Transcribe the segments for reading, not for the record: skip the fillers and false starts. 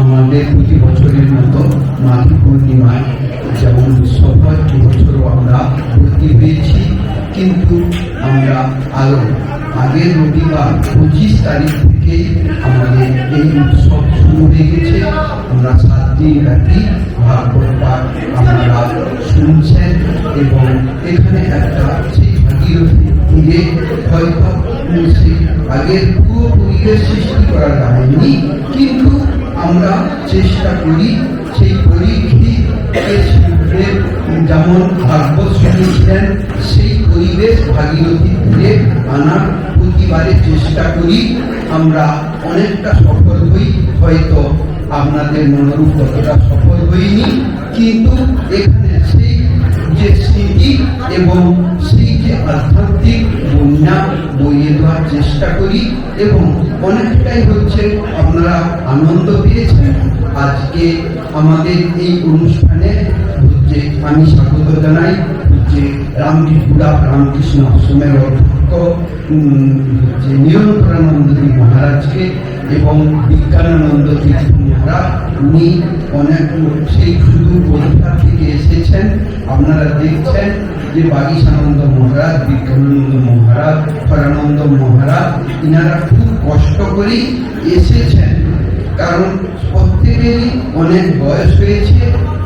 আমাদের প্রতি বছরের মতো মাঘী পূর্ণিমায় যেমন উৎসব হয়, এবছরও আমরা ভর্তি হয়েছি, কিন্তু আমরা আরো আগের রবিবার 25 তারিখ থেকে আমাদের এই উৎসব শুরু হয়ে গেছে। আমরা 7 দিন ব্যাপী ভাগবত পাঠ আপনারা শুনছেন এবং এখানে একটা সেই ভাগীরথী তীরে হয়তো সেই আগের পুরো পরিবেশ সৃষ্টি করা যায়নি, কিন্তু আমরা চেষ্টা করি সেই পরীক্ষিতের যেমন ভাগবত শুনেছিলেন সেই পরিবেশ ভাগীরথী তীরে আনার প্রতিবারে চেষ্টা করি। আমরা অনেকটা সফল হই, হয়তো আপনাদের মনোরূপ ততটা সফল হইনি, কিন্তু এখানে সেই যে স্মৃতি এবং সেই যে আধ্যাত্মিক বন্যা বইয়ে দেওয়ার চেষ্টা করি এবং অনেকটাই হচ্ছে আপনারা আনন্দ পেয়েছেন। আজকে আমাদের এই অনুষ্ঠানে হচ্ছে আমি স্বাগত জানাই হচ্ছে রামকৃষ্ণ আশ্রমের অধ্যক্ষ হচ্ছে নিরন্তরানন্দজি মহারাজকে এবং বিজ্ঞানানন্দ তীর্থ মহারাজ। উনি অনেক সেই সুদূর কোথা থেকে এসেছেন। আপনারা দেখছেন যে বাগীশানন্দ মহারাজ, বিজ্ঞানানন্দ মহারাজ, হরানন্দ মহারাজ, ইনারা খুব কষ্ট করেই এসেছেন, কারণ প্রত্যেকেরই অনেক বয়স হয়েছে,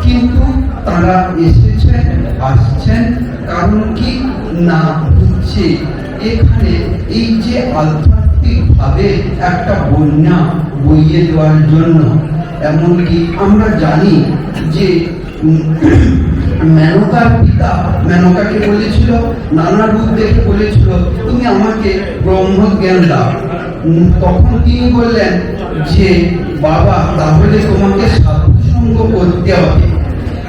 কিন্তু তারা এসেছেন, আসছেন কারণ কি না হচ্ছে এখানে এই যে আধ্যাত্মিক ভাবে একটা বন্যা বইয়ে দেওয়ার জন্য। এমনকি আমরা জানি যে মেনকার পিতা মেনকাকে বলেছিল, নানা রূপ দেখে বলেছিল তুমি আমাকে ব্রহ্মজ্ঞান দাও। তখন তিনি বললেন যে বাবা তাহলে তোমাকে সাধুসঙ্গ করতে হবে।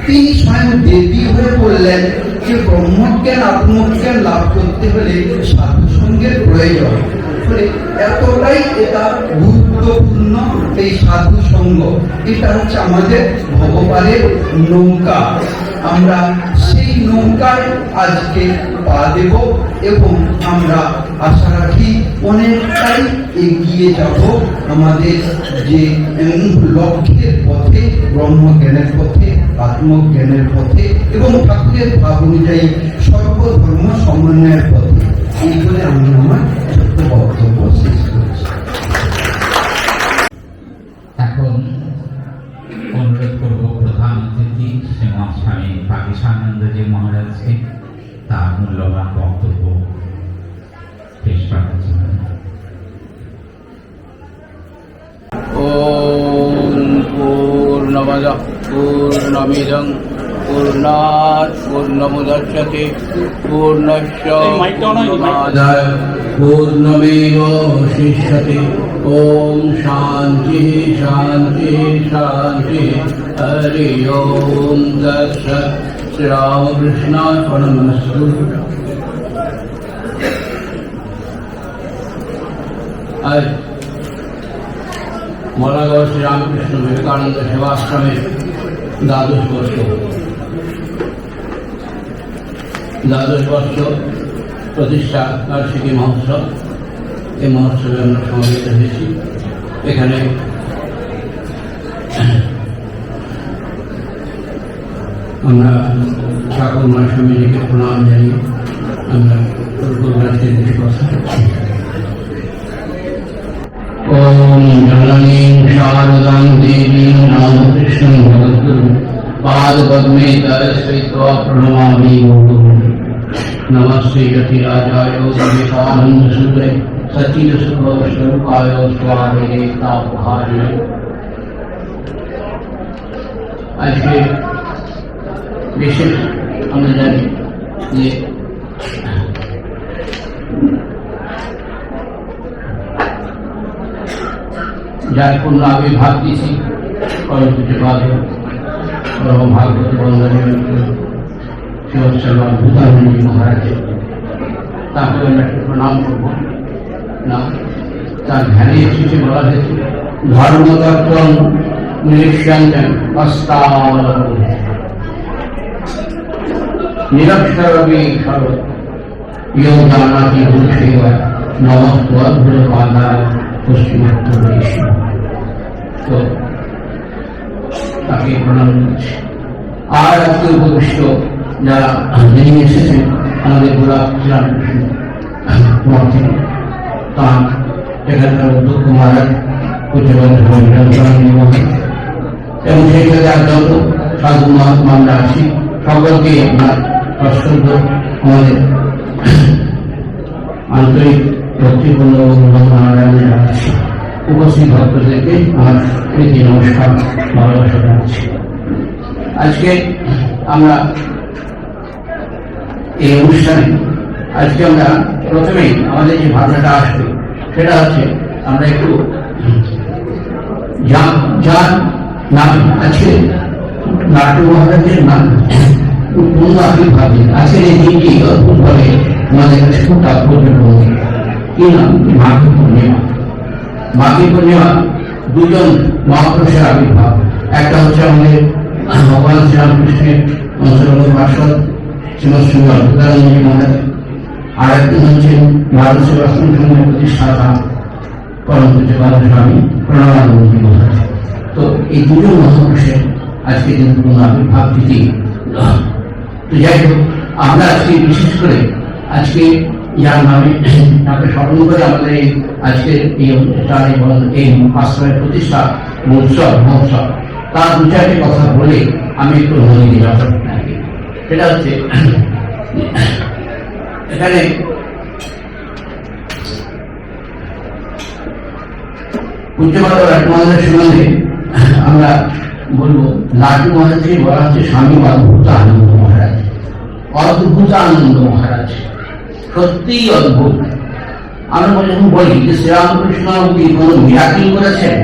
তিনি স্বয়ং দেবী হয়ে বললেন যে ব্রহ্মজ্ঞান আত্মজ্ঞান লাভ করতে হলে সাধুসঙ্গের প্রয়োজন। এতটাই এটা গুরুত্বপূর্ণ এই সাধু সঙ্গ। এটা হচ্ছে আমাদের ভগবানের নৌকা। আমরা সেই নৌকায় আজকে পা দেব এবং আমরা আশা রাখি অনেকটাই এগিয়ে যাব আমাদের যে লক্ষ্যের পথে, ব্রহ্মজ্ঞানের পথে, আত্মজ্ঞানের পথে এবং ঠাকুরের ভাব অনুযায়ী সর্বধর্ম সমন্বয়ের পথে। এই বলে আমি আমার ছোট্ট বক্তব্য শেষ করছি। এখন অনুরোধ করব প্রধান অতিথি শ্রীমৎ স্বামী বাগীশানন্দজি মহারাজকে তার মূল্যবান বক্তব্য পেশ করার জন্য। ওম পূর্ণমদঃ পূর্ণমিদং পূর্ণাৎ পূর্ণমুদচ্যতে পূর্ণস্য পূর্ণমাদায় পূর্ণমেবাবশিষ্যতে। ওম শান্তি শান্তি শান্তি। হরি ওম তৎসৎ। শ্রীরামকৃষ্ণার্পণমস্তু। আজ মলাগড় শ্রীরামকৃষ্ণ বিবেকানন্দ সেবাশ্রমের দ্বাদশ বর্ষ প্রতিষ্ঠা বার্ষিকী মহোৎসব। এই মহোৎসবে আমরা সমবেত হয়েছি। এখানে আমরা ঠাকুর মা স্বামীজিকে প্রণাম জানিয়ে আমরা পূর্বরাজ্যের কিছু কথা। ওম জননীং শারদাং দেবীং রামকৃষ্ণং জগদ্গুরুং পাদপদ্মে তরস্বৈত্বা প্রণমামি গুরুং। নমস্তে যতিরাজায় বিবেকানন্দ সুরে সচির সুখ স্বরূপায় স্বামী তাপহারিণে। আজকে বিশেষ আমরা জানি যে যার পূর্ণ আবির্ভাব দিয়েছি পরমপূজ্যপাদ পরম ভাগবত বন্দনীয় ভূতানন্দজি মহারাজের। তাকে আমরা একটু প্রণাম করব। না তার ধ্যানে চিঠি বলা হয়েছে ধর্মতত্ত্ব নিরীক্ষণ হস্তাবলম্বন নিরক্ষরবিক্ষর योगानाति पुरुषेव नमः त्वद्गुरुपादाय पश्चिमोत्तर আজকে উপবিষ্ট যারা যিনি এসেছেন আমাদের গোলাপ শ্রীরামকৃষ্ণ মঠ থেকে, তাঁর এখানকার অধ্যক্ষ মহারাজ এবং সেই সাথে আর যত সাধু মহাত্মারা আছি সকলকে আপনার অত্যন্ত আমাদের আন্তরিক ভক্তিপূর্ণ নারায়ণের জানাচ্ছি। উপস্থিত ভক্তদেরকে আমার প্রীতি নমস্কার, ভালোবাসা জানাচ্ছি। আজকে আমরা এই অনুষ্ঠানে আমরা প্রথমেই আমাদের যে ভাবনাটা আসবে সেটা হচ্ছে আমরা একটু যার নাম আছে নাট্য মহারাজের নাম পূর্ণ আবির্ভাব দিন। আজকের এই দিনটি অদ্ভুতভাবে আমাদের কাছে খুব তাৎপর্যপূর্ণ। কি নাম? মাঘী পূর্ণিমা। মাঘী পূর্ণিমা দুজন মহাপুরুষের আবির্ভাব। একটা হচ্ছে আমাদের ভগবান শ্রীরামকৃষ্ণের অন্তর্গত পার্ষদ শ্রীমৎ শ্রী অদ্ভুতানন্দজি মহারাজ, আর একজন হচ্ছেন ভারত সেবাশ্রম সংঘের প্রতিষ্ঠাতা পরম পূজ্যপাদ স্বামী প্রণবানন্দজি মহারাজ। তো এই দুজন মহাপুরুষের আজকে দিন পূর্ণ আবির্ভাব তিথি। তো যাই হোক, আমরা আজকে বিশেষ করে আজকে যার নামে তাকে স্মরণ করে আমাদের এই আজকের এই আশ্রমের প্রতিষ্ঠা উৎসব মহোৎসব, তার দু চারটি কথা বলে আমি একটু মনে দিই। সেটা হচ্ছে এখানে পূজ্যপাদ লাটু মহারাজের সম্বন্ধে আমরা বলবো। লাটু মহারাজকে বলা হচ্ছে স্বামী অদ্ভুত আনন্দ মহারাজ। অদ্ভুত আনন্দ মহারাজ সত্যিই অদ্ভুত। আমরা যখন বলি যে শ্রীরামকৃষ্ণ কোনো মিরাকেল করেছেন,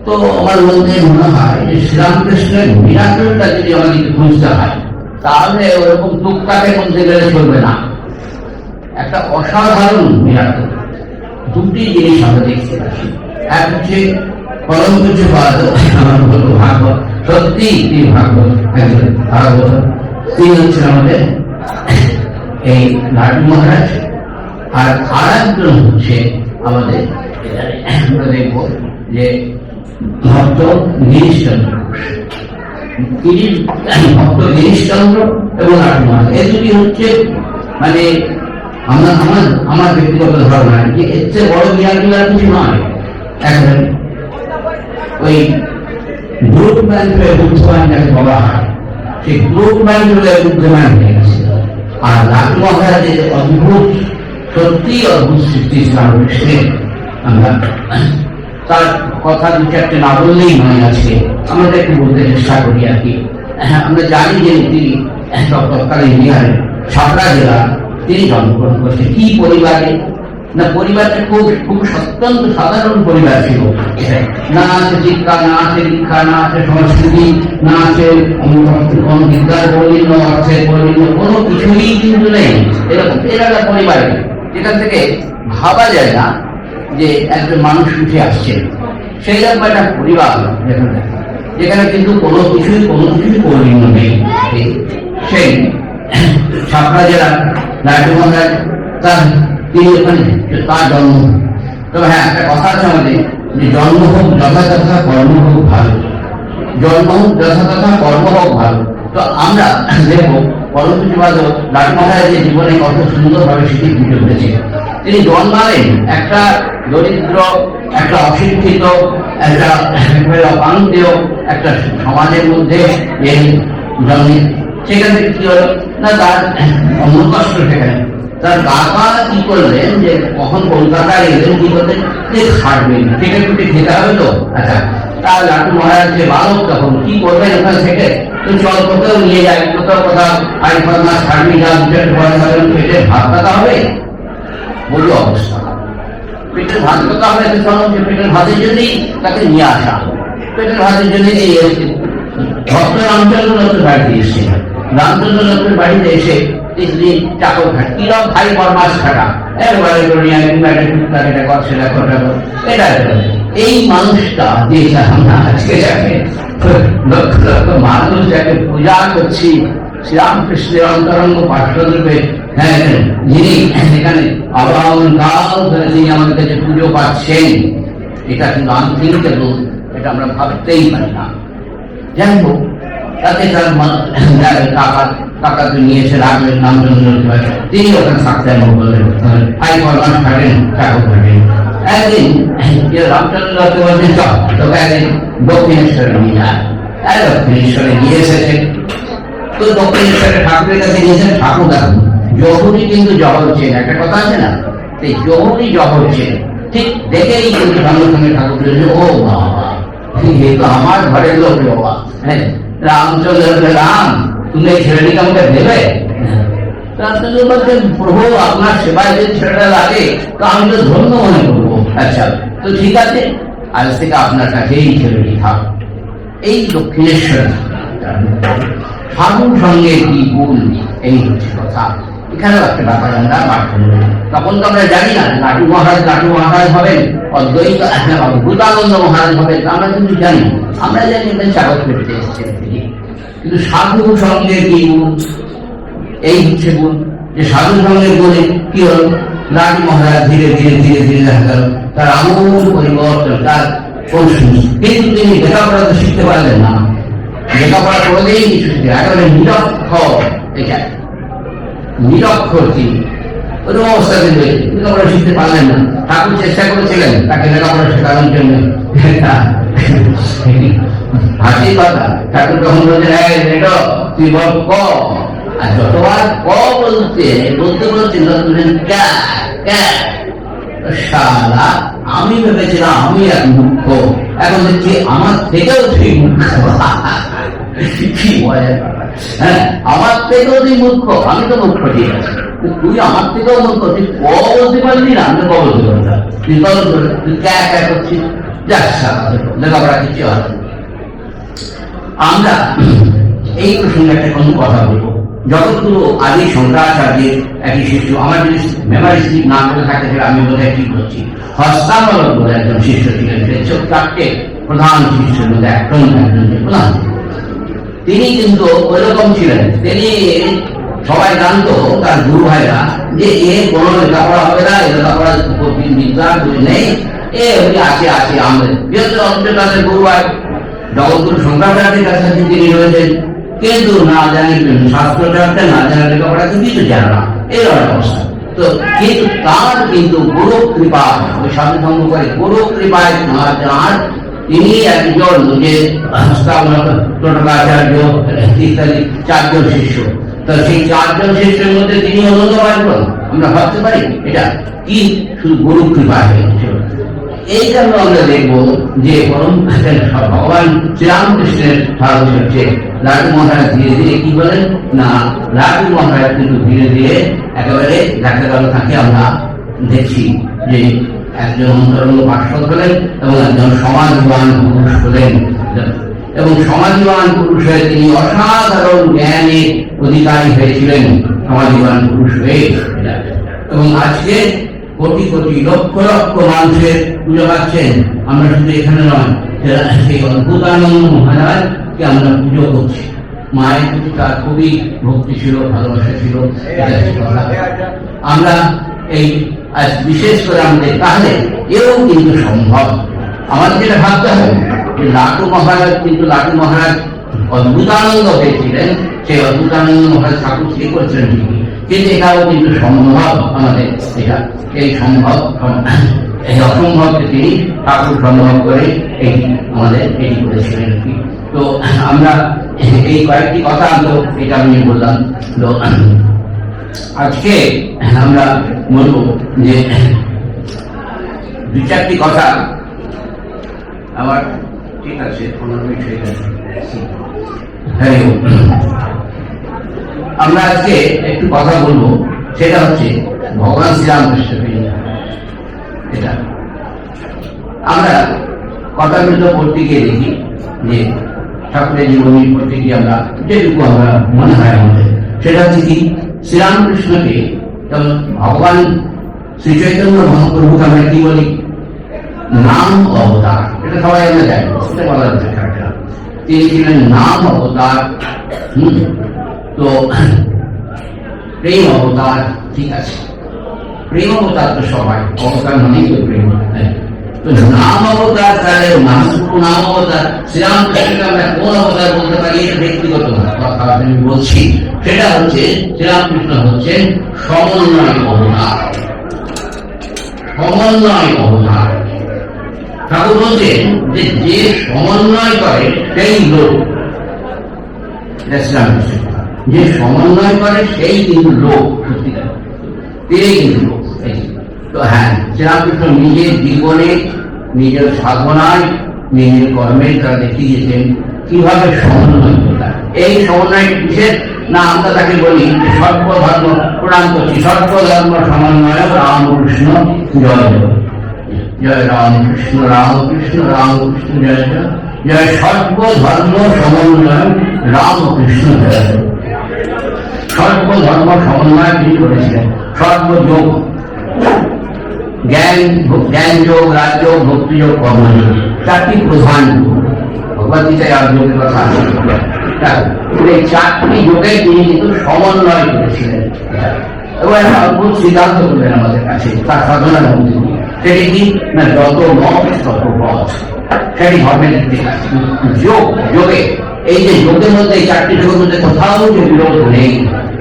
তো আমার মধ্যে মনে হয় যে শ্রীরামকৃষ্ণের মিরাকেলটা যদি আমাদেরকে খুঁজতে হয় তাহলে ওরকম টুকটাকের মধ্যে গেলে চলবে না। একটা অসাধারণ মিরাকেল। দুটি জিনিস আমরা দেখতে পাচ্ছি। এক হচ্ছে পরম পূজ্যপাদ আমার বলবো ভাগবত, সত্যি তিনি ভাগবত একজন ভাগবত। তিনি হচ্ছেন আমাদের এই লাটু মহারাজ, আর আরেকজন হচ্ছে আমাদের আমরা দেখবো যে ভক্ত গিরিশচন্দ্র ঘোষ। ভক্ত গিরিশচন্দ্র এবং লাটু মহারাজ, এই দুটি হচ্ছে মানে আমার ব্যক্তিগত ধারণা যে এর চেয়ে বড় মিরাকেল আর কিছু নয়। এখন ওই গ্রুপ ব্যাংকে বুদ্ধমান যাকে বলা হয়, সেই গ্রুপ ব্যাংক বুদ্ধমান হয়ে গেছে। আর লাটু মহারাজের অদ্ভুত, সত্যি অদ্ভুত সৃষ্টি শ্রীরামকৃষ্ণের। আমরা তার কথা দু চারটে না বললেই নয়। আছে আমরা একটু বলতে চেষ্টা করি আর কি। আমরা জানি যে তিনি তৎকালীন বিহারের ছাপড়া জেলা তিনি জন্মগ্রহণ করছেন। কি পরিবারে না, পরিবারটা খুব খুব অত্যন্ত সাধারণ পরিবার ছিল। না আছে শিক্ষা, না আছে দীক্ষা, না আছে সংস্কৃতি, না আছে বিদ্যার পরিণত, অর্থের পরিণত, কোনো কিছুই কিন্তু নেই। এরকম একটা পরিবারে যেখান থেকে ভাবা যায় না যে একজন মানুষ উঠে আসছে। সেই রকম একটা পরিবার যেখানে কিন্তু কোনো কিছুই পরিণত নেই। সেই ছাপড়া জেলা লাটু মহারাজ তিনি ওখানে তার জন্ম। তবে হ্যাঁ, একটা কথা আছে আমাদের যে জন্ম হোক যথাযথা, কর্ম হোক ভালো। জন্ম হোক যথাযথা, কর্ম হোক ভালো। তো আমরা দেখবো পরম পূজ্যপাদ লাটু মহারাজের জীবনে কত সুন্দরভাবে সেটি ফুটে উঠেছে। তিনি জন্মালেন একটা দরিদ্র, একটা অশিক্ষিত, একটা অপান্তেয় একটা সমাজের মধ্যে জন্মে। সেখান থেকে কি হলো না, তার অন্য কষ্ট সেখানে। তার বাবা কি করলেন যে কখন কলকাতায় এলেন, কি করলেন যে খাটবেন, থেকে টুটে খেতে হবে তো। আচ্ছা, তার লাটু মহারাজ যে বালক তখন কি করবেন ওখান থেকে, তো চল কোথাও নিয়ে যায়, কোথাও আড়ি 5 মাস খাটবি, যা পেটে ভাত খাতা হবে। বললো অবস্থা পেটের ভাত কথা হবে, পেটের ভাতের জন্যই তাকে নিয়ে আসা। পেটের ভাতের জন্য এই ভক্ত রামচন্দ্র দত্তের বাড়িতে এসে, রামচন্দ্র দত্তের বাড়িতে এসে তিনি চাকর খাট, কিরম ভাই বরমাস খাটা, একবারে এটা এই মানুষটা যে আমরা আজকে যাকে লক্ষ লক্ষ মানুষ যাকে পূজা করছি শ্রীরামকৃষ্ণের অন্তরঙ্গ পার্শ্বরূপে, হ্যাঁ, যিনি এখানে আবাহন কাল ধরে তিনি আমাদের কাছে পুজো পাচ্ছেন, এটা কিন্তু আন্তরিক, এটা আমরা ভাবতেই পারি না। যাই হোক, তাতে তার টাকা নিয়েছে, রাখবেন নামজন, তিনি ওখানে থাকতে আরম্ভ করলেন। আই মাস থাকেন, ঠাকুর থাকেন। একদিন রামচন্দ্র বলছেন তোকে একদিন দক্ষিণেশ্বরে নিয়ে যায়। দক্ষিণেশ্বরে নিয়ে এসেছে। তো দক্ষিণেশ্বরে ঠাকুরের কাছে নিয়েছেন। ঠাকুর দেখুন যখনই কিন্তু জহর চেন, একটা কথা আছে না, সেই যখনই জহর চেন ঠিক দেখেই কিন্তু সঙ্গে সঙ্গে ঠাকুর বলছে ও বাবা এ তো আমার ঘরের লোক বাবা। হ্যাঁ, রামচন্দ্র রাম তুমি এই ছেলেটিকে আমাকে দেবে? রামচন্দ্র বলছেন প্রভু আপনার সেবায় যদি ছেলেটা লাগে তো আমি তো ধন্য মনে করবো। আচ্ছা তো ঠিক আছে, আজ থেকে আপনার কাছে এই ছেলেটি থাক। এই দক্ষিণেশ্বর সাধুর সঙ্গে কি গুণ, এই হচ্ছে কথা। এখানেও একটা ব্যাপার আমরা পাঠ করব। তখন তো আমরা জানি না লাটু মহারাজ হবেন, অদ্বৈত অদ্ভুতানন্দ মহারাজ হবেন, আমরা কিন্তু জানি। আমরা জানি এটা চাকর পেতে এসেছেন তিনি, কিন্তু সাধু সঙ্গে কি গুণ, এই হচ্ছে গুণ। যে সাধু সঙ্গে গুণে কি হল, লাটু মহারাজ ধীরে ধীরে ধীরে ধীরে দেখা গেল তার আমূল পরিবর্তন, তার কিন্তু তিনি লেখাপড়া তো শিখতে পারলেন না। লেখাপড়া কোনোদিন কিছু শিখতে, একেবারে নিরক্ষর। এটা নিরক্ষর তিনি ওই অবস্থা কিন্তু লেখাপড়া শিখতে পারলেন না। ঠাকুর চেষ্টা করেছিলেন তাকে লেখাপড়া শেখানোর জন্য। হাসি কথা, ঠাকুর তখন বলছেন তুই বল ক, আর যতবার ক বলতে বলছেন শালা আমি ভেবেছিলাম আমি এক মুখ্য, এখন দেখছি আমার থেকেও তুই মুখ্য। কি মজার ব্যাপার। হ্যাঁ, আমার থেকেও তুই মুখ্য, আমি তো মুখ্য ঠিক আছে, তুই আমার থেকেও মুখ্য। তুই ক বলতে পারলি না, আমি ক বলতে পারলাম, তুই কল করে তুই ক্যা করছিস। যাক লেখাপড়া কিছু হবে। আমরা এই প্রসঙ্গে একটা কোনো কথা বলবো। জগৎগুরু আদি শঙ্করাচার্যের একই শিষ্য, আমার যদি মেমারি স্লিপ না করে থাকে সেটা আমি বোধহয় ঠিক করছি, হস্তামলক বলে একজন শিষ্য ছিলেন। চারটে প্রধান শিষ্যের মধ্যে একজন প্রধান। তিনি কিন্তু ওইরকম ছিলেন, তিনি সবাই জানতো তার গুরু ভাইরা যে এ কোনো লেখাপড়া হবে না, এ লেখাপড়া বিদ্যা নেই, এ আছে আছে আমাদের যেহেতু তাদের গুরু ভাই জগৎগুরু শঙ্করাচার্যের কাছে তিনি রয়েছেন, কিন্তু না জানি শাস্ত্রচর্চা, না জানা লেখাপড়া কিছু জানা না, এর অবস্থা। তো কিন্তু তার কিন্তু গুরু কৃপা, ওই সাধু সঙ্গ করে গুরু কৃপায় তার তিনি একজন যে টোটকাচার্য ইত্যাদি চারজন শিষ্য। তো সেই চারজন শিষ্যের মধ্যে তিনি অন্যতম একজন। আমরা ভাবতে পারি এটা কি শুধু গুরু কৃপা হয়েছিল। এই কারণে আমরা দেখবো যে পরম ভগবান শ্রীরামকৃষ্ণের ঠাকুর হচ্ছে লাটু মহারাজ ধীরে ধীরে কি বলেন না, লাটু মহারাজ কিন্তু ধীরে ধীরে একেবারে দেখা গেল তাকে আমরা দেখছি যে একজন অন্তরঙ্গ পার্শ্বদ হলেন এবং একজন সমাজবান পুরুষ হলেন। এবং সমাজবান পুরুষ হয়ে তিনি অসাধারণ জ্ঞানের অধিকারী হয়েছিলেন, সমাজবান পুরুষ হয়ে। এবং আজকে কোটি কোটি লক্ষ লক্ষ মানুষের পুজো পাচ্ছেন। আমরা শুধু এখানে নয়, সেই অদ্ভুতানন্দ মহারাজকে আমরা পুজো করছি। মায়ের প্রতি তার খুবই ভক্তি ছিল, ভালোবাসা ছিল। আমরা এই আজ বিশেষ করে আমাদের তাহলে এও কিন্তু সম্ভব। আমাদের যেটা ভাবতে হবে যে লাটু মহারাজ কিন্তু লাটু মহারাজ অদ্ভুতানন্দ হয়েছিলেন, সেই অদ্ভুতানন্দ মহারাজ ঠাকুর কি করেছিলেন ঠিকই, কিন্তু এটাও কিন্তু সম্ভব আমাদের। এটা এই সম্ভব, এই অসম্ভবকে তিনি ঠাকুর সম্ভব করে এই আমাদের এটি করেছিলেন। তো আমরা এই কয়েকটি কথা এটা আমি বললাম। তো আজকে আমরা বলবো যে দু চারটি কথা আবার ঠিক আছে 15 মিনিট হয়ে গেছে। হ্যাঁ, আমরা আজকে একটু কথা বলবো, সেটা হচ্ছে ভগবান শ্রীরামকৃষ্ণকে। এটা আমরা কথাগুলো পড়তে গিয়ে দেখি যে ঠাকুরের জীবনী পড়তে গিয়ে আমরা যেটুকু আমরা মনে হয় আমাদের, সেটা হচ্ছে কি শ্রীরামকৃষ্ণকে ভগবান শ্রী চৈতন্য মহাপ্রভুকে আমরা কি বলি, নাম অবতার। এটা সবাই আমরা জানি, সেটা বলার দরকার। তিনি ছিলেন নাম অবতার। তো প্রেম অবতার, ঠিক আছে, প্রেম অবতার তো সবাই, অবতার মানেই তো প্রেম। তো নাম অবতার, তাহলে মহাপ্রভু নাম অবতার শ্রীরামকৃষ্ণকে আমরা কোন অবতার বলতে পারি? এটা ব্যক্তিগত কথা আমি বলছি। সেটা হচ্ছে শ্রীরামকৃষ্ণ হচ্ছেন সমন্বয় অবতার। সমন্বয় অবতার। ঠাকুর বলছেন যে যে সমন্বয় করে সেই লোক, যে সমন্বয় করে সেই কিন্তু লোক, সত্যিকার তিনি কিন্তু লোক। তো হ্যাঁ, শ্রীরামকৃষ্ণ নিজের জীবনে, নিজের সাধনায়, নিজের কর্মে তারা দেখিয়েছেন কিভাবে সমন্বয় করতে। এই সমন্বয়টি বিশেষ না, আমরা তাকে বলি যে সর্বধর্ম, প্রণাম করছি, সর্বধর্ম সমন্বয় রামকৃষ্ণ জয় জয়। জয় রামকৃষ্ণ, রামকৃষ্ণ রামকৃষ্ণ জয় জয়। জয় সর্বধর্ম সমন্বয় রামকৃষ্ণ জয় জয়। সর্বধর্ম সমন্বয় তিনি করেছিলেন। সর্বযোগ, জ্ঞান যোগ, রাজযোগ, ভক্তিযোগ, কর্মযোগ, চারটি প্রধান ভগবদ্গীতায় আর যোগের কথা এই চারটি যোগে তিনি কিন্তু সমন্বয় করেছিলেন। এবং একটা অদ্ভুত সিদ্ধান্ত করলেন আমাদের কাছে তার সাধনার মধ্যে। সেটি কি না, যত মত তত পথ। সেটি ধর্মের যোগ, যোগে এই যে যোগের মধ্যে, এই চারটি যোগের মধ্যে কোথাও যে বিরোধ নেই,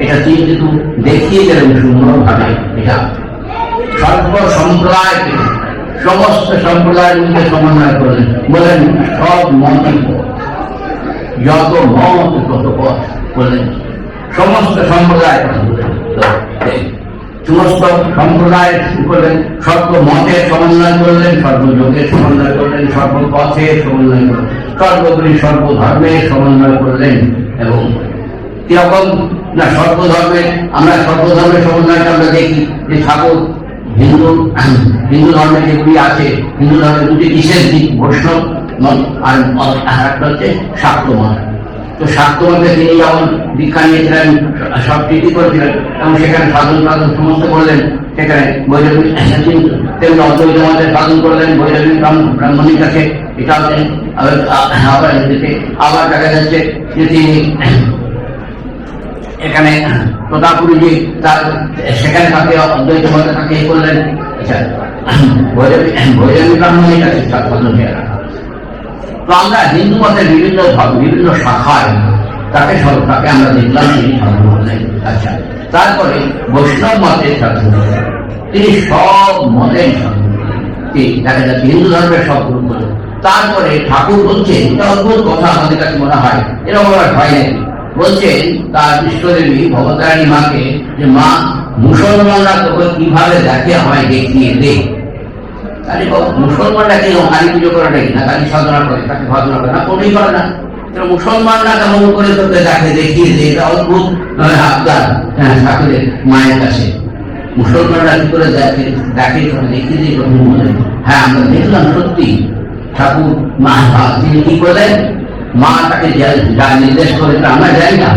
এটা তিনি কিন্তু দেখিয়ে গেলেন সুন্দরভাবে। এটা সর্ব সম্প্রদায়, সমস্ত সম্প্রদায়ের মধ্যে সমন্বয় করলেন, বলেন সব মতই পথ, যত মত তত পথ বললেন। সমস্ত সম্প্রদায়, সমস্ত সম্প্রদায় করলেন, সর্বমতের সমন্বয় করলেন, সর্বযোগের সমন্বয় করলেন, সর্বপথের সমন্বয় করলেন, সর্বোপরি সর্বধর্মের সমন্বয় করলেন। এবং কিরকম না, সর্বধর্মের, আমরা সর্বধর্মের সমন্বয়টা আমরা দেখি যে ঠাকুর হিন্দু ধর্মে যেগুলি আছে, হিন্দু ধর্মের দুটি বিশেষ দিক, বৈষ্ণব মত আর একটা হচ্ছে শাক্ত মত। তো শাক্ত মতে তিনি যেমন দীক্ষা নিয়েছিলেন, সব ট্রিটি করেছিলেন এবং সেখানে সাধন সাধন সমস্ত করলেন। সেখানে বৈরাগী তেমনি অদ্বৈত মতের সাধন করলেন বৈরাগী ব্রাহ্মণীর কাছে। এটা হচ্ছে আবার দেখা যাচ্ছে যে তিনি এখানে প্রতাপুরীজি তার সেখানে তাকে অদ্বৈত মতে তাকে এ করলেন। আচ্ছা, বৈরাগী ব্রাহ্মণীর কাছে সাধন হয়ে রাখা। তো আমরা হিন্দু মতের বিভিন্ন শাখায় তাকে আমরা দেখলাম তিনি সাধন করলেন। আচ্ছা, তারপরে বৈষ্ণব মতের সাধন, তিনি সব মতের সাধন দেখা যাচ্ছে, হিন্দু ধর্মের সব গ্রুপ হল। তারপরে ঠাকুর বলছেন, এটা অদ্ভুত কথা আমাদের কাছে মনে হয়, এরকম আমার ভয় নেই, বলছেন তার ইষ্টদেবী ভবতারিণী মাকে যে মা, মুসলমানরা তোকে কিভাবে দেখে আমায় দেখিয়ে দে। তাহলে মুসলমানরা কেন কালী পুজো করে নাকি না, কালী সাধনা করে, তাকে সাধনা করে না, কোনোই করে না। মুসলমানরা কেমন করে তোকে দেখে দেখিয়ে দে, এটা অদ্ভুত আবদার ঠাকুরের মায়ের কাছে। মুসলমানরা কি করে দেখে তোকে দেখিয়ে দিয়ে প্রথম বলেন। হ্যাঁ, আমরা দেখলাম সত্যি ঠাকুর মা তিনি কি করলেন, মা তাকে যা নির্দেশ করে আমরা জানি না,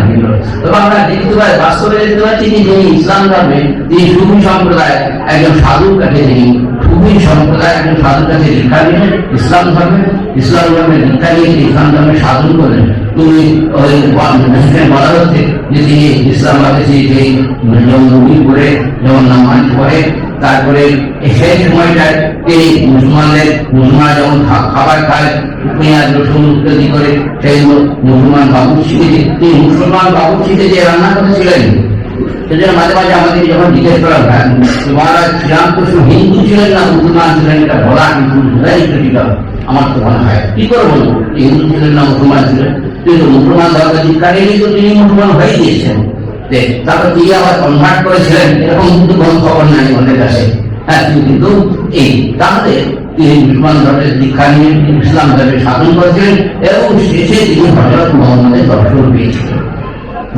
তবে আমরা দেখতে পাই, বাস্তবে দেখতে পাচ্ছি যিনি ইসলাম ধর্মে, তিনি সুফি সম্প্রদায় একজন সাধুর কাছে, তিনি সুফি সম্প্রদায় একজন সাধুর কাছে দীক্ষা নিলেন ইসলাম ধর্মে দীক্ষা নিয়ে ইসলাম ধর্মে সাধন করলেন। তুমি বলা হচ্ছে যে তিনি ইসলাম নবী করে যেমন নামাজ পড়ে, তারপরে সেই সময়টায় তিনি মুসলমানরা যেমন খাবার খায়, পেঁয়াজ রসুন ইত্যাদি করে, সেইগুলো মুসলমান বাবুর্চিকে, তিনি মুসলমান বাবুর্চিকে যে রান্না করেছিলেন, সেজন্য মাঝে মাঝে আমাদের যখন জিজ্ঞেস করা হয় মহারাজ শ্রীরামকৃষ্ণ হিন্দু ছিলেন না মুসলমান ছিলেন, এটা বলা কিন্তু আমার তো মনে হয়। কি করে বলবো হিন্দু ছিলেন না মুসলমান ছিলেন? কিন্তু মুসলমান ধর্মের দীক্ষা নিয়ে কিন্তু তিনি মুসলমান হয়ে গিয়েছেন। তারপর তিনি আবার কনভার্ট করেছিলেন, এরকম কিন্তু কোনো খবর নাই আমাদের কাছে। হ্যাঁ, কিন্তু এই তাহলে তিনি মুসলমান ধর্মের দীক্ষা নিয়ে ইসলাম ধর্মের সাধন করেছিলেন এবং শেষে তিনি হযরত মুহাম্মদের দর্শন পেয়েছিলেন,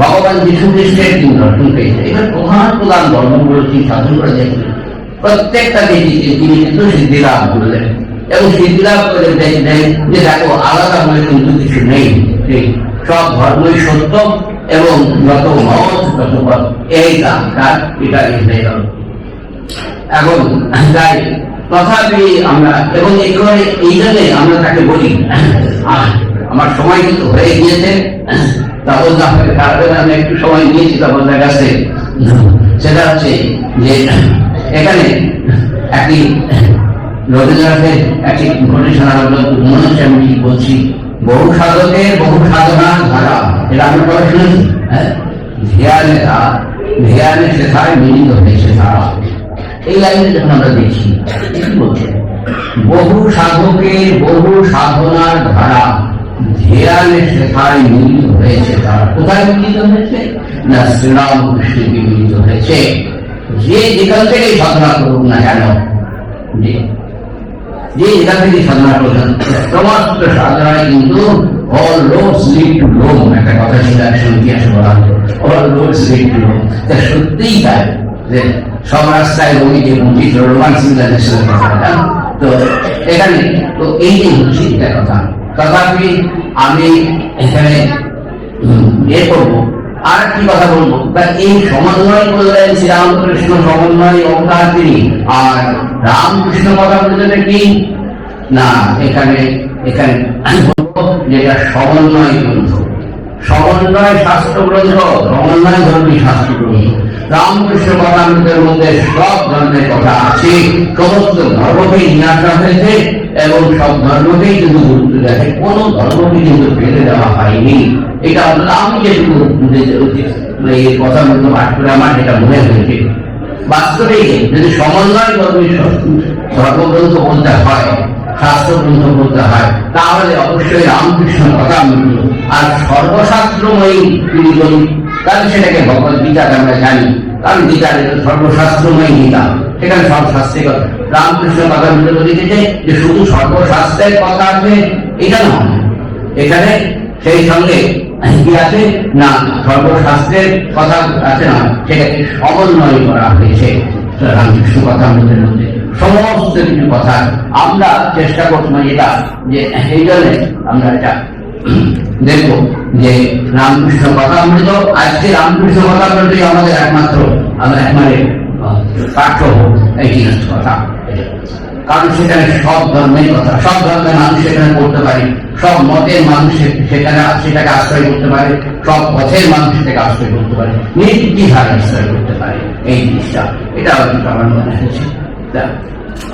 ভগবান যীশু খ্রিস্টের তিনি দর্শন পেয়েছেন। এবার প্রধান ধর্মগুলো তিনি সাধন করে দেখলেন, প্রত্যেকটা দিকে তিনি কিন্তু সিদ্ধি লাভ করলেন এবং সিদ্ধি লাভ করে দেখলেন যে দেখো আলাদা বলে কিন্তু কিছু নেই, সব ধর্মই সত্য এবং যত মত তত পথ, এই কাজ এটা হয়ে গেল। এখন তাই তথাপি আমরা এবং এই জন্যে আমরা তাকে বলি, আমার সময় কিন্তু হয়ে গিয়েছে, আমি একটু সময় নিয়েছি তাপসদার কাছে। সেটা হচ্ছে যে এখানে একটি রবীন্দ্রনাথের একটি ঘটনা মনে হচ্ছে আমি ঠিক বলছি, বহু সাধকের বহু সাধনার ধারা, এটা আমরা পড়া শুনেছি। হ্যাঁ, ধ্যানে সেথায় মিলিত হয়েছে তারা। এই লাইনে যখন আমরা দেখি কি বলছে, বহু সাধকের বহু সাধনার ধারা, ধ্যানে সেথায় মিলিত হয়েছে তারা। কোথায় মিলিত হয়েছে? না শ্রীরাম কৃষ্ণকে মিলিত হয়েছে। যে যেখান থেকে সাধনা করুক না কেন, যে যেখান থেকে সাধনা করছেন, সমস্ত সাধনায় কিন্তু all roads lead to Rome, একটা কথা ছিল একসময় ইতিহাসে বলা হতো, all roads lead to Rome। তা সত্যিই তাই যে সব রাস্তায় রোগীকে পৌঁছিত রোমান সিভিলাইজেশনের কথা। তো এখানে তো এই যে হচ্ছে একটা কথা। তথাপি আমি এখানে এ করবো, আর কি কথা বলবো, এই সমন্বয় করলেন শ্রীরামকৃষ্ণ, সমন্বয় অবতার তিনি। আর রামকৃষ্ণ কথা বলতে কি না, এখানে এখানে আমি বলবো যেটা সমন্বয় গ্রন্থ, সমন্বয় শাস্ত্র গ্রন্থ, সমন্বয় ধর্মী শাস্ত্র গ্রন্থ। রামকৃষ্ণ কথামৃতের মধ্যে সব ধর্মের কথা আছে, সমস্ত ধর্মকেই নিয়ে আসা হয়েছে এবং সব ধর্মকেই কিন্তু গুরুত্ব দেয়, কোনো ধর্মকে কিন্তু ফেলে দেওয়া হয়নি। এটা আমি যেটুকু এই কথামৃত পাঠ করে আমার যেটা মনে হয়েছে, বাস্তবে যদি সমন্বয় ধর্মী ধর্মগ্রন্থ বলতে হয়, শাস্ত্র গ্রন্থ বলতে হয়, তাহলে অবশ্যই রামকৃষ্ণ কথামৃত। আর সর্বশাস্ত্রময়ী তিনি বলি, তাহলে সেটাকে ভগবত গীতাকে আমরা জানি, কারণ গীতার সর্বশাস্ত্রময় গীতা, সেখানে সব শাস্ত্রে কথা। রামকৃষ্ণ কথামৃত লিখেছে যে শুধু সর্বশাস্ত্রের কথা আছে এটা নয়, এখানে সেই সঙ্গে কি আছে না সর্বশাস্ত্রের কথা আছে না, সেটাকে সমন্বয় করা হয়েছে রামকৃষ্ণ কথামৃতের মধ্যে সমস্ত কিছু কথা। আমরা চেষ্টা করছি এটা যে এই জন্য আমরা এটা দেখবো যে রামকৃষ্ণ কথামৃত, আজকে রামকৃষ্ণ কথামৃতই আমাদের একমাত্র পাঠ্য এই জিনিস কথা, কারণ সেখানে সব ধর্মের কথা, সব ধর্মের মানুষ সেখানে পড়তে পারে, সব মতের মানুষ সেখানে সেটাকে আশ্রয় করতে পারে, সব পথের মানুষ সেটাকে আশ্রয় করতে পারে, নির্দ্বিধায় আশ্রয় করতে পারে। এই জিনিসটা এটা আমার মনে হয়েছে।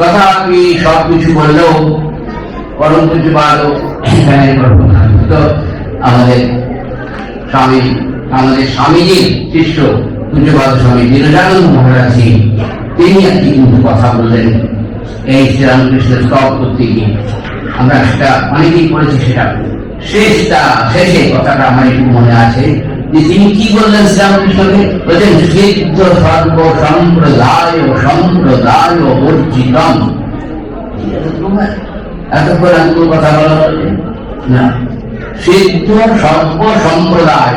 কথা আপনি সব কিছু বললেও পরম কিছু ভালো এখানে তো আমাদের স্বামী, আমাদের স্বামীজির শিষ্য পূজ্যপাদ স্বামী বিরজানন্দ মহারাজ, তিনি একটি কিন্তু কথা বললেন এই শ্রীরামকৃষ্ণের স্তব করতে গিয়ে। আমরা সেটা অনেকেই পড়েছি, সেটা শেষে কথাটা আমার একটু মনে আছে যে তিনি কি বললেন শ্রীরামকৃষ্ণকে, বলছেন সিদ্ধ সর্ব সম্প্রদায় সম্প্রদায় বর্জিতম। এতক্ষণ আমি কথা বলা হচ্ছে না, সিদ্ধ সর্ব সম্প্রদায়,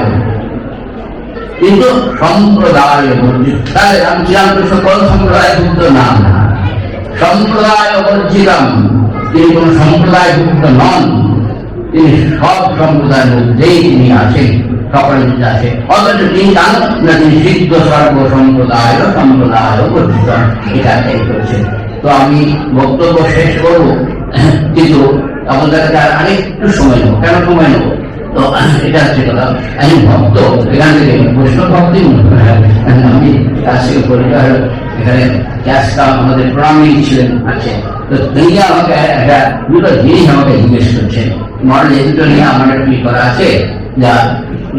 কিন্তু সম্প্রদায় বর্জিত। তাহলে রামকৃষ্ণ কোন সম্প্রদায় যুক্ত নাম না, সম্প্রদায় বর্জিতম, তিনি কোন সম্প্রদায় যুক্ত নন, তিনি সব সম্প্রদায়ের মধ্যেই তিনি আছেন, সকলের মধ্যে আছে। অথচ তিনি জানেন না তিনি সিদ্ধ সর্ব সম্প্রদায় সম্প্রদায় বর্জিত, এটা এই করছেন। তো আমি বক্তব্য শেষ করবো, কিন্তু আমাদের আরেকটু সময় নেবো। কেন সময় নেবো? তো এটা হচ্ছে কথা, আমি ভক্ত, এখান থেকে বৈষ্ণব ভক্তি আমি কাজ থেকে পরিবার এখানে ক্যাশকাম আমাদের প্রণামী ছিলেন আছে। তো তিনি আমাকে একটা দুটো জিনিস আমাকে জিজ্ঞেস করছেন, মডেল এই দুটো নিয়ে আমার কি করা আছে, যা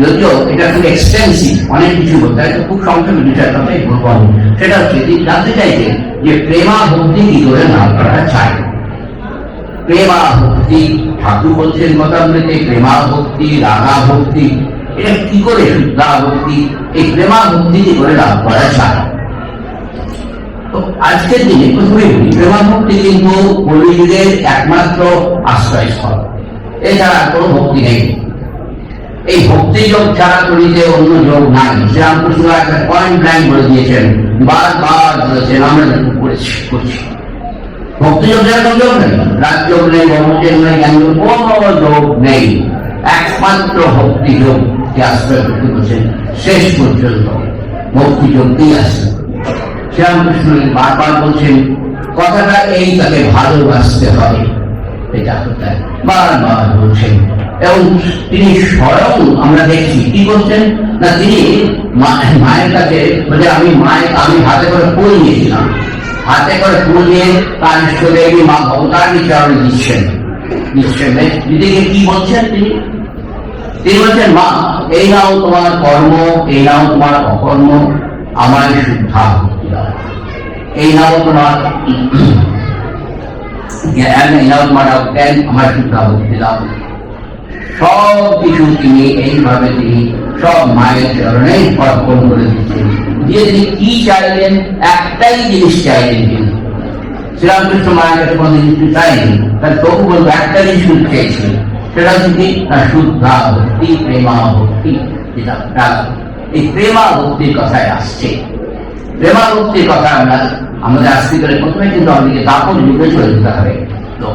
যদিও এটা খুব এক্সটেন্সিভ, অনেক কিছু বলতে হয়, খুব সংক্ষেপে বিষয়ের কথাই বলবো আমি। সেটা হচ্ছে তিনি জানতে চাইছেন যে প্রেমা ভক্তি কি করে লাভ করা চায়। প্রেমা ভক্তি ঠাকুর বলছেন কথামৃতে, প্রেমা ভক্তি রাগা ভক্তি, এটা কি করে শুদ্ধা ভক্তি, এই প্রেমা ভক্তি কি করে লাভ করা যায়। তো আজকের দিনে প্রথমে প্রেমা ভক্তি কিন্তু কলিযুগের একমাত্র আশ্রয়স্থল, এছাড়া কোনো ভক্তি নেই। এই ভক্তি যোগ ছাড়া কলিতে অন্য যোগ নাই। শ্রীরামকৃষ্ণ একটা পয়েন্ট ব্ল্যাঙ্ক বলে দিয়েছেন, বারবার বলেছেন, আমরা করছি ভক্তিযোগ ছাড়া কোনো যোগ নেই, রাজযোগ নেই, ব্রহ্মযোগ নেই, জ্ঞানযোগ, কোনো যোগ নেই। একমাত্র ভক্তি যোগকে আশ্রয় করতে বলছেন শেষ পর্যন্ত, ভক্তি যোগকেই আশ্রয়। শ্রীরামকৃষ্ণ বারবার বলছেন কথাটা এই, তাকে ভালোবাসতে হবে, এটা কোথায় বারবার বলছেন। এবং তিনি স্বয়ং আমরা দেখছি কি করছেন না, তিনি মায়ের কাছে বলে আমি হাতে করে ফুল নিয়েছিলাম, হাতে করে ফুল নিয়ে কানিষ্ঠ দেবী মা ভবতারিণী চরণে দিচ্ছেন। দিদিকে কি বলছেন তিনি? তিনি বলছেন, মা এই নাও তোমার কর্ম, এই নাও তোমার অকর্ম, আমায় শুদ্ধা ভক্তি দাও। এই নাও তোমার জ্ঞান, এই নাও তোমার অজ্ঞান, আমায় শুদ্ধা ভক্তি দাও। সব কিছু তিনি এইভাবে তিনি সব মায়ের চরণে অর্পণ করে দিচ্ছেন। দিয়ে তিনি কি চাইলেন? একটাই জিনিস চাইলেন তিনি। শ্রীরামকৃষ্ণ মায়ের কাছে কোনো জিনিস চাইনি, তার তবু বলবো একটা জিনিস চেয়েছিলেন, সেটা হচ্ছে কি না শুদ্ধা ভক্তি, প্রেমা ভক্তি। এই প্রেমা ভক্তির কথায় আসছে। প্রেমা ভক্তির কথা আমরা আমাদের আসতে গেলে প্রথমে কিন্তু আমাদেরকে দাপট যুগে চলে যেতে হবে। তো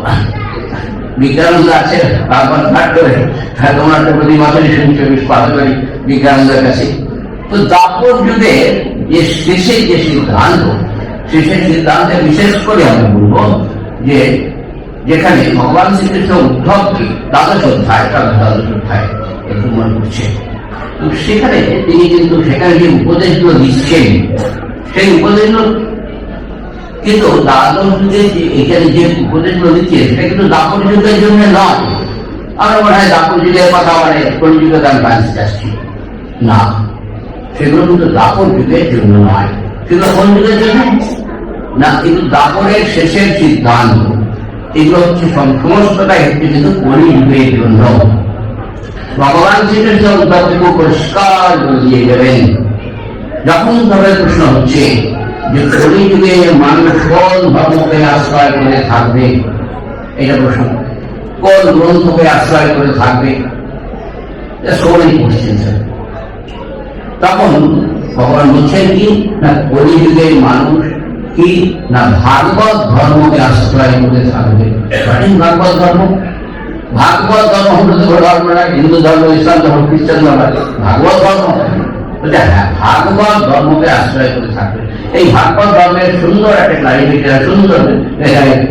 বিজ্ঞানন্দ আছে, তারপর পাঠ করে তোমরা তো প্রতি বছরই শুনছো পাঠকারী বিজ্ঞানন্দের কাছে। তো দাপট যুগে যে শেষের যে সিদ্ধান্ত, শেষের সিদ্ধান্তে বিশেষ করে আমি বলবো যে যেখানে ভগবান শ্রীকৃষ্ণ উদ্ধবকে দ্বাদশ অধ্যায় একটু মনে করছে, তো সেখানে তিনি কিন্তু সেখানে যে উপদেশগুলো দিচ্ছেন, সেই উপদেশগুলো কিন্তু দ্বাদশ যুগে এখানে যে উপদেশগুলো দিচ্ছে সেটা কিন্তু দাপট যুগের জন্য নয়। আমরা মনে হয় দাপট যুগের কথা মানে কোন যুগে আমি বাঁচতে চাচ্ছি না, সেগুলো কিন্তু দাপট যুগের জন্য নয়। সেগুলো কোন যুগের জন্য না, কিন্তু দাপটের শেষের সিদ্ধান্ত এগুলো হচ্ছে সমস্তটাই হচ্ছে কিন্তু কলি যুগের জন্য। ভগবান শ্রীকৃষ্ণ উদ্ধবকে পরিষ্কার করে দিয়ে দেবেন। যখন তবে প্রশ্ন হচ্ছে যে কলি যুগে মানুষ কোন ধর্মকে আশ্রয় করে থাকবে, এটা প্রশ্ন, কোন গ্রন্থকে আশ্রয় করে থাকবে, সবাই কোশ্চেন। তখন ভগবান বলছেন কি না কলি যুগে মানুষ কি না ভাগবত ধর্মকে আশ্রয় করে থাকবে। ভাগবত ধর্ম, ভাগবত ধর্ম হলো ধর্ম না, হিন্দু ধর্ম, ইসলাম ধর্ম, খ্রিস্টান ধর্ম, ভাগবত ধর্ম। হ্যাঁ, ভাগবত ধর্মকে আশ্রয় করে থাকবে। এই ভাগবত ধর্মের সুন্দর একটা ক্লারিফিকেশন, সুন্দর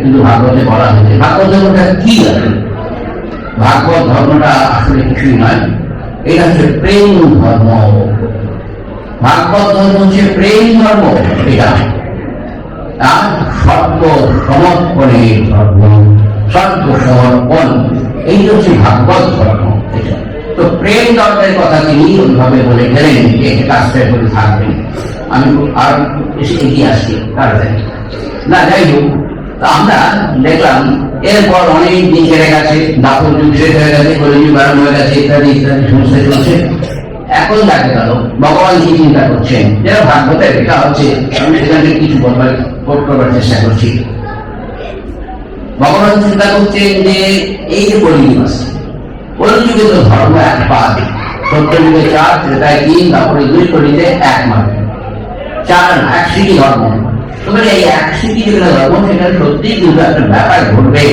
কিন্তু ভাগবতে বলা হয়েছে। ভাগবত ধর্মটা কি আছে? ভাগবত ধর্মটা আসলে কিছুই নয়, এটা হচ্ছে প্রেম ধর্ম। ভাগবত ধর্ম হচ্ছে প্রেম ধর্ম। এটা সর্ব সমর্পণের ধর্ম, সর্ব সমর্পণ, এই হচ্ছে ভাগবত ধর্ম। তো প্রেম ধর্মের কথা তিনি ওইভাবে বলে গেলেন যে আশ্রয় করে থাকবেন। আমি আর এসে এগিয়ে আসছি তাড়াতাড়ি না, যাই হোক, আমরা দেখলাম এরপর অনেক দিন কেটে গেছে, দাপট যুগ শেষ হয়ে গেছে, কলিযুগ আরম্ভ হয়ে গেছে, ইত্যাদি ইত্যাদি সমস্যা চলছে। এখন দেখা গেল ভগবান কি চিন্তা করছেন, যারা ভাগবতের এটা হচ্ছে, আমি সেখানে কিছু করবার চেষ্টা করছি। ভগবান চিন্তা করছেন যে এই যে কলিযুগ আছে, কলিযুগে তো ধর্ম এক পাদ, সত্যযুগে 4, ত্রেতায় 3, তারপরে 2, কলিতে 1 মাত্র, 4 না, 1 সিটি ধর্ম। তবে এই 1 সিটি যেগুলো ধর্ম, সেখানে সত্যি কিন্তু একটা ব্যাপার ঘটবে,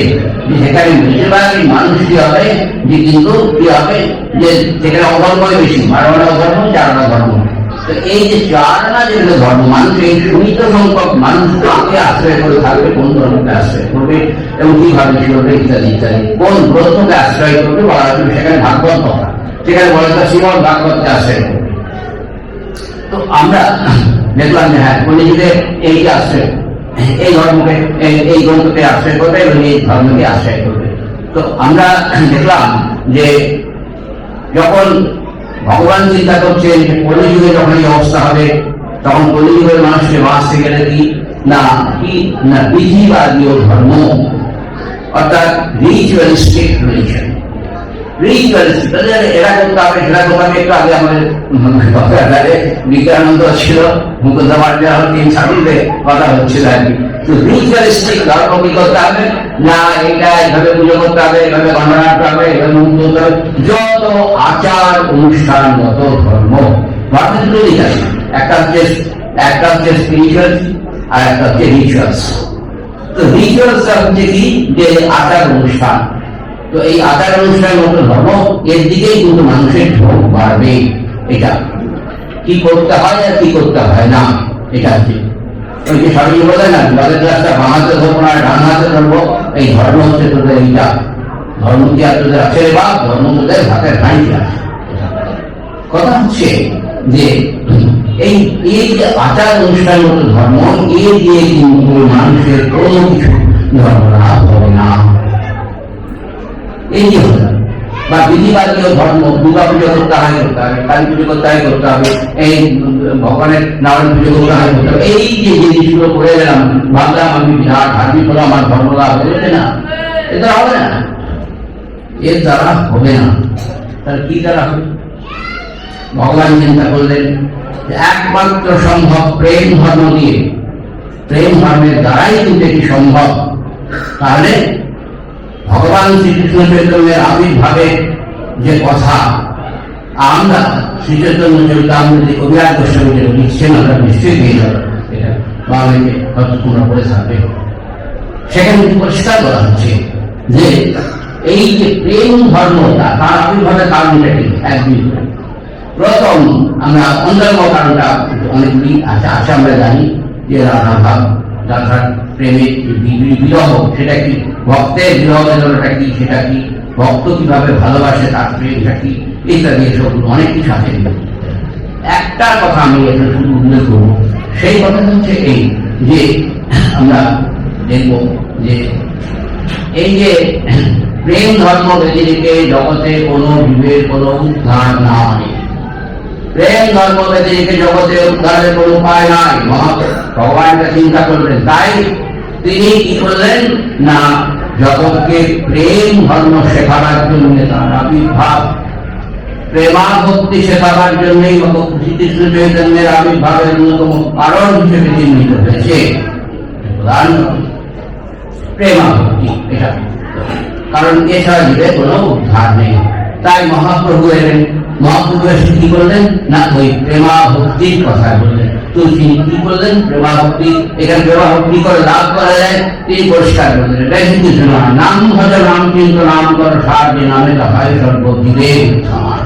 যে সেখানে বেশিরভাগ মানুষ কি হবে, যে কিন্তু কি হবে, যে সেখানে অধর্মই বেশি, 12 ধর্ম, 4 ধর্ম। তো এই যে 4 যেগুলো ধর্ম, মানুষ এই সীমিত সংখ্যক মানুষ কাকে আশ্রয় করে থাকবে, কোন ধর্মকে আশ্রয় করবে এবং কিভাবে চলবে ইত্যাদি ইত্যাদি, কোন গ্রন্থকে আশ্রয় করবে বলা হচ্ছে। সেখানে ভাগবত কথা, সেখানে বলা হচ্ছে শ্রীমদ ভাগবতকে আশ্রয় করবে। তো আমরা দেখলাম যে হ্যাঁ, কলিযুগে এই আশ্রয়, এই ধর্মকে, এই গ্রন্থকে আশ্রয় করবে এবং এই ধর্মকে আশ্রয় করবে। তো আমরা দেখলাম যে যখন ভগবান চিন্তা করছেন যে কলিযুগে যখন এই অবস্থা হবে, তখন কলিযুগের মানুষকে বাঁচতে গেলে কি না বিধিবাদীয় ধর্ম, অর্থাৎ রিচুয়ালিস্টিক রিলিজিয়ন, রিচুয়ালিস্টিক, এরা করতে হবে, সেটা করতে হবে। একটু আগে আমাদের বিজ্ঞানন্দ ছিল, মুকুন্দামার 3 কথা হচ্ছিল আর কি। তো রিচুয়ালিস্টিক ধর্ম কি করতে হবে না, এটা এইভাবে পুজো করতে হবে, এইভাবে গণনা করতে হবে, এইভাবে মুক্ত করতে হবে, যত আচার অনুষ্ঠানগত ধর্ম। ধর্মের দুটো দিক আছে, একটা হচ্ছে স্পিরিচুয়াল আর একটা হচ্ছে রিচুয়ালস। তো রিচুয়ালসটা হচ্ছে কি, যে আচার অনুষ্ঠান। তো এই আচার অনুষ্ঠান মতো ধর্ম, এর দিকেই কিন্তু মানুষের ঝোঁক বাড়বে। এটা কি করতে হয় আর কি করতে হয় না, এটা হচ্ছে ওই যে সবই বলে না, জলের গ্লাসটা বাঁহাতে ধরবো না ডান হাতে ধরবো, এই ধর্ম হচ্ছে তোদের এইটা। ধর্ম কি আর তোদের আছে রে বাপ, ধর্ম তোদের হাতের হাঁড়ি আছে। কথা হচ্ছে যে এই এই যে আচার অনুষ্ঠানগত ধর্ম, এই দিয়ে কিন্তু মানুষের কোনো কিছু ধর্ম লাভ হবে না। এই যে হলো বা বিধিবাদীয় ধর্ম, দুর্গা পুজো করতে হয় করতে হবে, কালী পুজো করতে হয় করতে হবে, এই ভগবানের নারায়ণ পুজো করতে হয় করতে হবে, এই যে জিনিসগুলো করে গেলাম, ভাবলাম আমি বিরাট ধার্মিক হলো, আমার ধর্ম লাভ হচ্ছে না, এটা হবে না, এর দ্বারা হবে না। তাহলে কি দ্বারা হবে? ভগবান চিন্তা করলেন যে একমাত্র সম্ভব প্রেম ধর্ম দিয়ে, প্রেম ধর্মের দ্বারাই কিন্তু এটি সম্ভব। তাহলে ভগবান শ্রীকৃষ্ণ চৈতন্যের আবির্ভাবে যে কথা আমরা শ্রী চৈতন্য চরিতামৃতে কবিরাজ গোস্বামী যেটা লিখছেন, আমরা নিশ্চয়ই পেয়ে যাব, এটা বাংলাকে হয়তো তোমরা পড়ে থাকবে। সেখানে কিন্তু পরিষ্কার করা হচ্ছে যে এই যে প্রেম ধর্মটা তার আবির্ভাবের কারণটা কি? একদিন প্রথম আমরা অন্তর্গ কারণটা অনেকগুলি আছে আমরা জানি যে রাধাভাব, রাধার প্রেমের বিরহ, সেটা কি? ভক্তের বিরহ বেদনাটা কি, সেটা কি? ভক্ত কিভাবে ভালোবাসে তার প্রেমটা কি, ইত্যাদি এসব অনেক কিছু আছে। একটা কথা আমি এখানে শুধু উল্লেখ করবো, সেই কথাটা হচ্ছে এই যে আমরা দেখব যে এই যে প্রেম ধর্ম ব্যতিরেকে জগতে কোনো জীবের কোনো উদ্ধার নাই, প্রেম ধর্ম ব্যতিরেকে জগতে উদ্ধারের কোনো উপায় নাই। ভগবানকে চিন্তা করলেন, তাই তিনি কি করলেন না জগৎকে প্রেম ধর্ম শেখাবার জন্য তার আবির্ভাব, প্রেমাভক্তি শেখাবার জন্যই শ্রীকৃষ্ণ চৈতন্যের আবির্ভাবের অন্যতম কারণ হিসেবে চিহ্নিত হয়েছে প্রধান প্রেমাভক্তি। এটা কারণ এছাড়া জীবে কোনো উদ্ধার নেই। তাই মহাপ্রভু এলেন, মহাপ্রভু এসে কি করলেন না ওই প্রেমাভক্তির কথা বললেন। তুলসী কি করলেন? প্রেমাভক্তি, এখানে প্রেমাভক্তি করে লাভ করা যায় তিনি পরিষ্কার করলেন। এটাই কিন্তু শোনা, নাম ভজ নাম কিন্তু নাম কর সার যে নামে হয় সর্ববিদের উত্থান।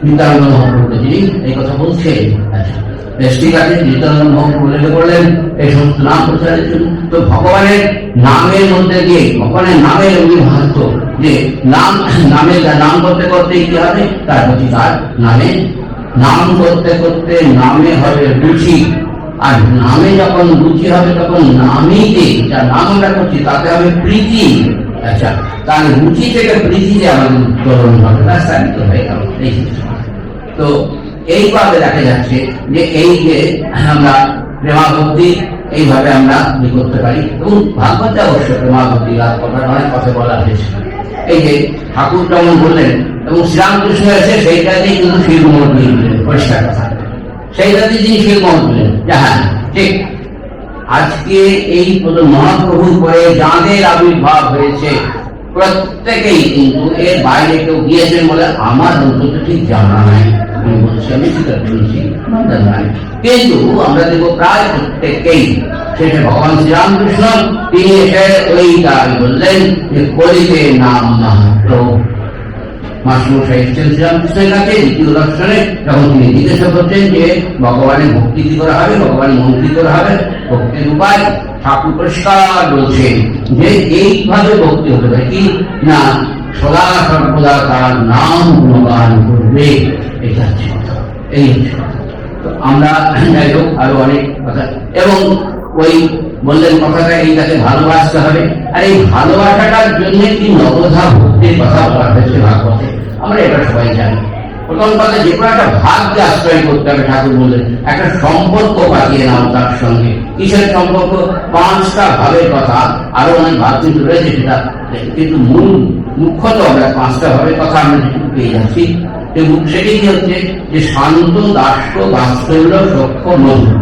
নিত্যানন্দ মহাপ্রভু তিনি এই কথা বলছেন। আচ্ছা বেশ ঠিক আছে, নিত্যানন্দ মহাপ্রভু লেগে পড়লেন এই সমস্ত নাম প্রচারের জন্য। তো ভগবানের নামের মধ্যে দিয়ে ভগবানের নামের মাহাত্ম যে নামের নাম করতে করতে কি হবে, তার প্রতি তার নামে নাম করতে করতে নামে হবে রুচি, আর নামে যখন রুচি হবে তখন নামেই যা নাম আমরা করছি তাতে হবে প্রীতি। আচ্ছা তার রুচি থেকে প্রীতিতে আমাদের উত্তরণ হবে, রাস্তানিত হয়ে গেল। তো এইভাবে দেখা যাচ্ছে যে এই যে আমরা প্রেমাভক্তি এইভাবে আমরা করতে পারি, এবং ভাগবতে অবশ্য প্রেমাভক্তি লাভ করবার অনেক কথা বলা হয়েছে। এই যে ঠাকুর যেমন বললেন এবং শ্রীরামকৃষ্ণ এসে সেইটাতেই কিন্তু শিলমোহর দিয়ে দিলেন, পরিষ্কার কথা, সেইটাতে তিনি শিলমোহর দিলেন। হ্যাঁ ঠিক, আজকে এই মহাপ্রভুর পরে যাঁদের আবির্ভাব হয়েছে প্রত্যেকেই কিন্তু এর বাইরে কেউ গিয়েছেন বলে আমার অন্তত ঠিক জানা নাই। আমি বলছি, আমি স্বীকার করেছি জানা নাই, কিন্তু আমরা দেখবো প্রায় প্রত্যেককেই, সেটা ভগবান শ্রীরামকৃষ্ণ তিনি এসে ওই দাবি বললেন যে কলিতে নাম মাত্র। মাসমশাই এসছেন শ্রীরামকৃষ্ণের কাছে দ্বিতীয় দর্শনে, যখন তিনি জিজ্ঞাসা করছেন যে ভগবানের ভক্তি কি করে হবে, ভগবানের মন কি করে হবে, ভক্তির উপায় ঠাকুর পরিষ্কার বলছেন যে এইভাবে ভক্তি হতে পারে কি না সদা সর্বদা তার নাম গুণগান করবে। এটা হচ্ছে কথা, এই হচ্ছে কথা। তো আমরা যাই হোক আরো অনেক কথা, এবং ওই বললেন কথাটা এইটাকে ভালোবাসতে হবে, আর এই ভালোবাসাটার জন্য কি নবধা ভক্তির কথা বলা হয়েছে ভাগবতে, আমরা এটা সবাই জানি। প্রথম কথা যে কোনো একটা ভাগকে আশ্রয় করতে হবে, ঠাকুর বললেন একটা সম্পর্ক পাঠিয়ে নাও তার সঙ্গে। কিসের সম্পর্ক? 5টা ভাবের কথা, আরো অনেক ভাব কিন্তু রয়েছে সেটা, কিন্তু মুখ্যত আমরা 5টা ভাবের কথা আমরা যেটুকু পেয়ে যাচ্ছি। সেটি কি হচ্ছে যে শান্ত, দাস্য, বাৎসল্য, সখ্য, মধু।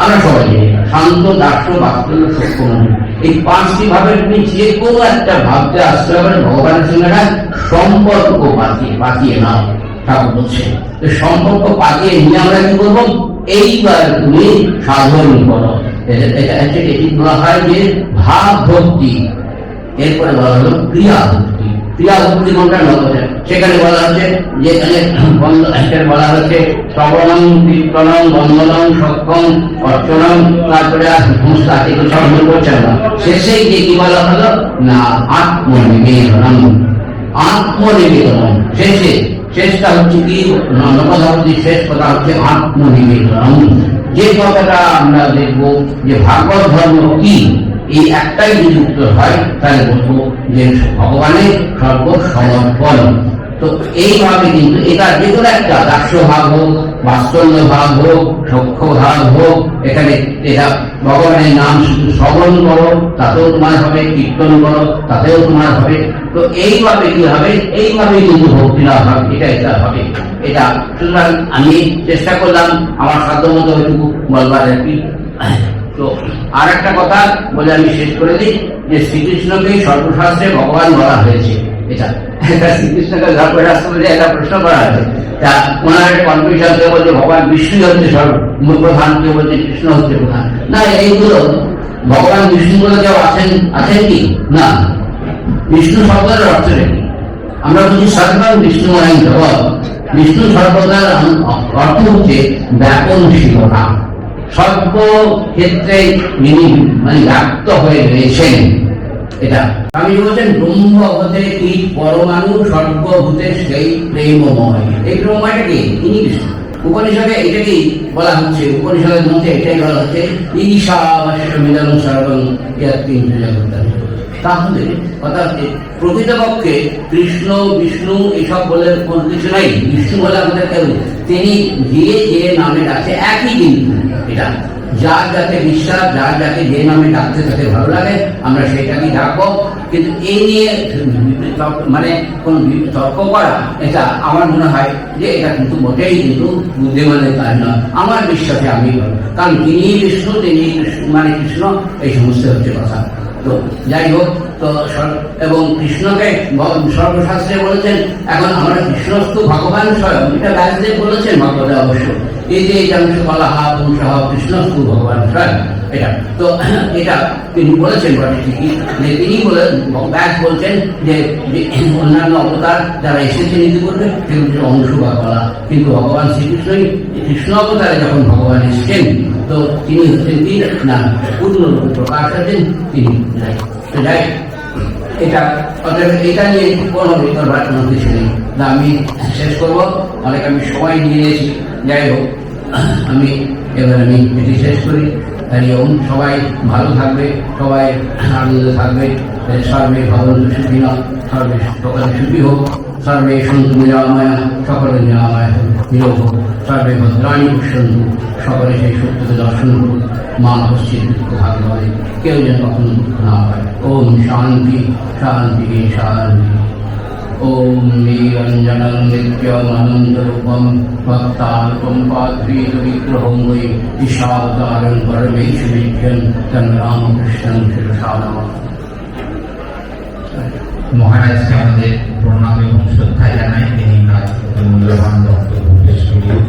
আমরা সবাই জানি শান্ত, দাস্য, বাৎসল্য, সখ্য, মধু, এই 5টি ভাবের তুমি যে কোনো একটা ভাবতে আশ্রয় করে ভগবানের সঙ্গে একটা সম্পর্ক পাঠিয়ে নাও। ঠাকুর বলছে সম্পর্ক পাঠিয়ে নিয়ে আমরা কি করবো, এইবার তুমি সাধন করো। এটি বলা হয় যে ভাব ভক্তি। এরপরে বলা হলো ক্রিয়া ভক্তি। ক্রিয়া ভক্তি কোনটা নয়, সেখানে বলা হচ্ছে যেখানে বলা হচ্ছে শ্রবণং, কীর্তনং, বন্দনং, সক্ষম, অর্চনং, তারপরে সংস্থা এগুলো সর্বন করছে না। শেষে গিয়ে কি বলা হলো না আত্মনিবেদনম। আত্মনিবেদন শেষে শেষটা হচ্ছে কি, নবধারতির শেষ কথা হচ্ছে আত্মনিবেদন। যে কথাটা আমরা দেখব যে ভাগবত ধর্ম কি, এই একটাই যদি উত্তর হয় তাহলে বলবো যে ভগবানের সর্বসমর্পণ। তো এইভাবে কিন্তু এটা যে কোনো একটা দাস্য ভাগ হোক, বাস্তল্য ভাগ হোক, সখ্য ভাগ হোক, এখানে এটা ভগবানের নাম শুধু শ্রবণ করো তাতেও তোমার হবে, কীর্তন করো তাতেও তোমার হবে। তো এইভাবে কি হবে, এইভাবেই কিন্তু ভক্তি লাভ হবে, এটা হবে। এটা সুতরাং আমি চেষ্টা করলাম আমার সাধ্য মতো ওইটুকু বলবার আর কি। তো আর একটা কথা বলে আমি শেষ করে দিই যে শ্রীকৃষ্ণকে সর্বশাস্ত্রে ভগবান বলা হয়েছে। এটা শ্রীকৃষ্ণকে একটা প্রশ্ন করা হয়েছে, তা ওনার কনফিউশন কেউ বলছে ভগবান বিষ্ণু হচ্ছে প্রধান, কেউ বলছে কৃষ্ণ হচ্ছে প্রধান। না, এইগুলো ভগবান বিষ্ণু বলে কেউ আছেন কি না? বিষ্ণু শব্দের অর্থ কি? আমরা বলছি সর্বং বিষ্ণুময় জগৎ। বিষ্ণু সর্বদার অর্থ হচ্ছে ব্যাপনশীলতা, সর্ব ক্ষেত্রে যিনি মানে ব্যাপ্ত হয়ে রয়েছেন। এটা আমি বলছেন ব্রহ্ম হতে কীট পরমাণু সর্বভূতে সেই প্রেমময়। এই প্রেমময়টা কি? ইনি বিষ্ণু। উপনিষদে এটাকেই বলা হচ্ছে, উপনিষদের মধ্যে এটাই বলা হচ্ছে ঈশাবাস্যমিদং সর্বং ইয়াত্কিঞ্চ জগৎ। তাহলে কথা হচ্ছে প্রকৃতপক্ষে কৃষ্ণ বিষ্ণু এসব বলে কোনো কিছু নাই। বিষ্ণু বলে আমাদের কেউ, তিনি যে নামে ডাকে একই, কিন্তু এটা যার যাকে বিশ্বাস, যার যাকে যে নামে ডাকতে তাকে ভালো লাগে আমরা সেটাকেই ডাকবো। কিন্তু এই নিয়ে মানে কোন তর্ক করা, এটা আমার মনে হয় যে এটা কিন্তু মোটেই কিন্তু বুদ্ধিমানের কাজ নয়। আমার বিশ্বাসে আমি, কারণ তিনি বিষ্ণু, তিনি মানে কৃষ্ণ, এই সমস্ত হচ্ছে কথা। তো যাই হোক, তো এবং কৃষ্ণকে সর্বশাস্ত্রে বলেছেন। এখন আমরা কৃষ্ণস্তু ভগবান স্বয়ং, এটা ব্যাসদেব বলেছেন ভাগবতে অবশ্য, এই যে কলাহা পুংসহ কৃষ্ণস্তু ভগবান স্বয়ং, এটা তো এটা তিনি বলেছেন বটে ঠিকই, যে তিনি ব্যাস বলছেন যে অন্যান্য অবতার যারা এসেছেন ইতিপূর্বে সেগুলো অংশ বা কলা, কিন্তু ভগবান শ্রীকৃষ্ণই কৃষ্ণ অবতারে যখন ভগবান এসেছেন তো তিনি হচ্ছেন কি না পূর্ণরূপে প্রকাশ আছেন তিনি। যাই এটা অতএব এটা নিয়ে কোনো বিতর্ক কোনো কিছু নেই। আমি শেষ করবো, অনেক আমি সময় নিয়ে নিয়েছি। যাই হোক, আমি এটি শেষ করি। সবাই ভালো থাকবে, সবাই আনন্দে থাকবে। সর্বে ভবন্তু সুখিনঃ, সর্বে সকলে সুখী হোক, সর্বে সন্তু নিরাময়া, সকলে নিরাময় নিরোগ হোক, সর্বে ভদ্রাণী পশ্যন্তু, সকলে সেই সত্যকে দর্শন করুক। মা পশ্চিম দুঃখ ভাগ্য হবে, কেউ যেন কখনো দুঃখ না হয়। ওম শান্তি শান্তি শান্তি। ওম নিরঞ্জনং নিত্যমানন্দরূপং ভক্তানুপম পাদ্রীতবিগ্রহং বৈ ঈশাবতারং পরমেশ্বরীজ্ঞং तं রামকৃষ্ণং শিরসা নমামি। মহারাজকে আমাদের প্রণাম এবং শ্রদ্ধা জানাই, তিনি মূল্যবান বক্তব্য পেশ করলেন।